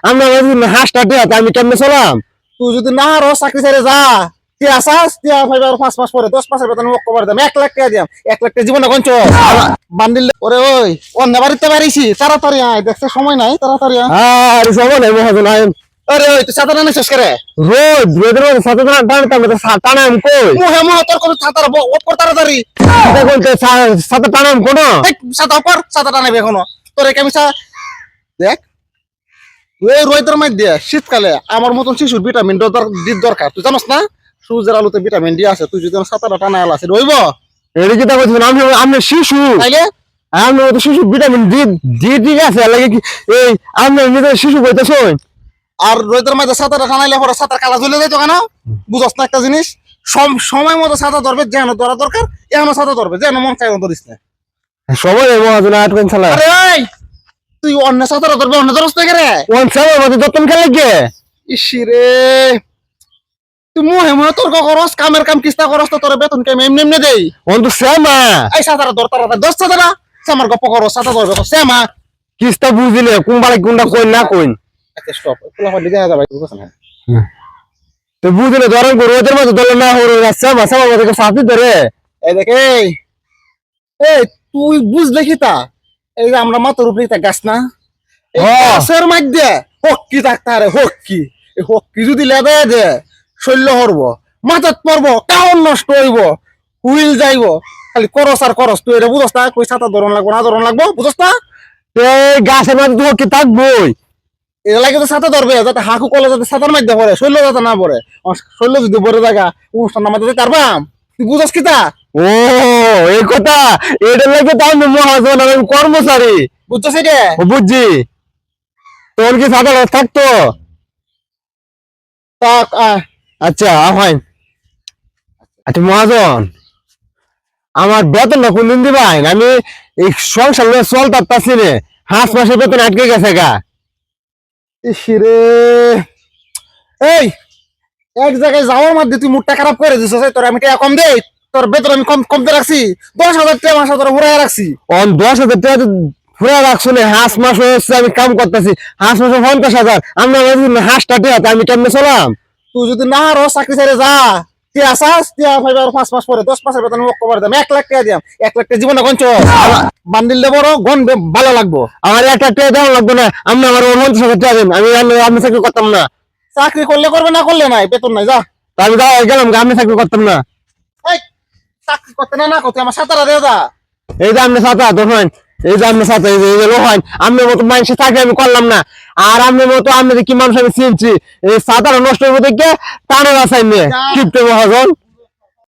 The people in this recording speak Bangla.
আমরা হাঁসটা দিয়ে আমি কেমনে চলাম? তুই যদি না আরো চাকরি ছেড়ে যা তুই আসাস তুই ভাইবা আর 5 মাস পরে 10 মাসের বেতন কবার দাম 1 লাখ টাকা দিয়াম 1 লাখ টাকা জীবনে কঞ্চ বান্ডিল ওরে ওই অন্য বাড়িতে বাড়িছি তাড়াতাড়ি আয় দেখতে সময় নাই তাড়াতাড়ি আয় আর সব নাই মহাজন আইন আরে ওই তুই সাঁতার আনিস করে রোদের মধ্যে সাথে টানাম কই মুহে মুহে তোর কত সাঁতার ওপর তাড়াতাড়ি দেখুন সাথে টানাম কোনো সাঁতার পর সাঁতার টানাবি এখনো তোর কেমিসা দেখ ওই রোদের মধ্যে শীতকালে আমার মতন শিশুর ভিটামিন দরকার তুই জানোস না সূর্যের আলোতে ভিটামিন ডি আছে তুই যদি সাঁতার টানা আছে রইব এটা কি তা বলছেন আমি শিশু তাইলে আমি তো শিশু ভিটামিন ডি ডি ঠিক আছে লাগে কি এই আমি নিজে শিশু কইতেছই আর রোদের মধ্যে সাঁতার টানাইলে পরে সাঁতার কালা জ্বলে যাইতো কেন বুঝস না একটা জিনিস সময় মতো সাঁতার ধরবে যেন ধরা দরকার এখনো সাঁতার ধরবে যেন মন চাই ধরিস না সবাই মহাজন আটকেন চালা আরে এই, তুই অন্য সাঁতার ধরবে অন্য ধরস না রে ওয়ান সেভেন মধ্যে যতন খেলে গে ইসিরে তুই মুহে মুহে তোর খরচ কামের কাম কিস্তা খরচ তো তোর বেতন কেমন এমনি এমনি দেই ওন তো সেমা এই সাঁতার ধর তাড়াতাড়ি 10 সাঁতারা আমার গপ্প খরচ সাঁতার ধরবে তো সেমা কিস্তা বুঝিলে কোনবারে কোনটা কই না কইন আচ্ছা স্টপ পোলা হল দিকে যাবে বুঝছ না তো বুঝিলে ধরেন রোদের মধ্যে দলে না হলো সেমা সেমা মধ্যে সাথে ধরে এই দেখ এই তুই বুঝ দেখি তা এই যে আমরা মাথার উপরে একটা গাছ না এই গাছের মধ্যে হক্কি থাকতে আরে হক্কি এই হক্কি যদি লেদে দে শৈল্য হরব মাথাত পড়ব কাউন নষ্ট হইব হুইল যাইব খালি করস আর করস তুই এটা বুঝস না কই ছাতা ধরন লাগবো না ধরন লাগবো বুঝস না এই গাছের মধ্যে তো কি থাকবই এটা লাগে তো ছাতা ধরবে যাতে হাঁকু কলে যাতে ছাতার মধ্যে পড়ে শৈল্য যাতে না পড়ে শৈল্য যদি পড়ে জায়গা অনুষ্ঠান আমাদের পারবাম তুই বুঝস কি তা ও এই কথা এটা লাগে তো আমি মহাজন আমি কর্মচারী বুঝছস এটা ও বুঝছি তোর কি সাদা থাকতো তাক আচ্ছা হয় আচ্ছা মহাজন আমার বেতন না কোনদিন দিবাই আমি এই সংসার চলতে পারছি রে 5 মাসের বেতন আটকে গেছে গা ইসিরে এই এক জায়গায় যাওয়ার মধ্যে তুই মুডটা খারাপ করে দিছিস তোর আমি টাকা কম দেই তোর বেতন আমি কমতে রাখছি 10,000 টাকা মাসে তোর ঘুরাই রাখছি অন 10,000 টাকা পুরা রাখছো না 5 মাস হচ্ছে আমি কাম করতেছি 5 মাসে 50,000 আমরা হাঁসটা টেহাতে আমি কেমনে চলাম তুই যদি না আরো চাকরি ছেড়ে যা তুই আসাস তুই ভাইবা আর 5 মাস পরে 10 মাসের বেতন কবার দাম 1 লাখ টাকা দিয়াম 1 লাখ টাকা জীবনে কঞ্চ বান্ডিল দে বড় গন ভালো লাগবো আমার একটা টাকা দেওয়া লাগবে না আমি আমার 50,000 টাকা দেন আমি চাকরি করতাম না চাকরি করলে করবে না করলে নাই বেতন নাই যা তা আমি গেলাম আমি চাকরি করতাম না এই চাকরি করতে না করতে আমার সাঁতারা দিয়ে যা এই যে আপনি সাথে ধরেন এই যে আপনি সাথে এই যে লোহান আমি মতো মানুষের চাকরি আমি করলাম না আর আমি মতো আমি কি মানুষ আমি চিনছি এই সাঁতার নষ্ট হইব দেখে টানের আসাই নিয়ে কিপটে মহাজন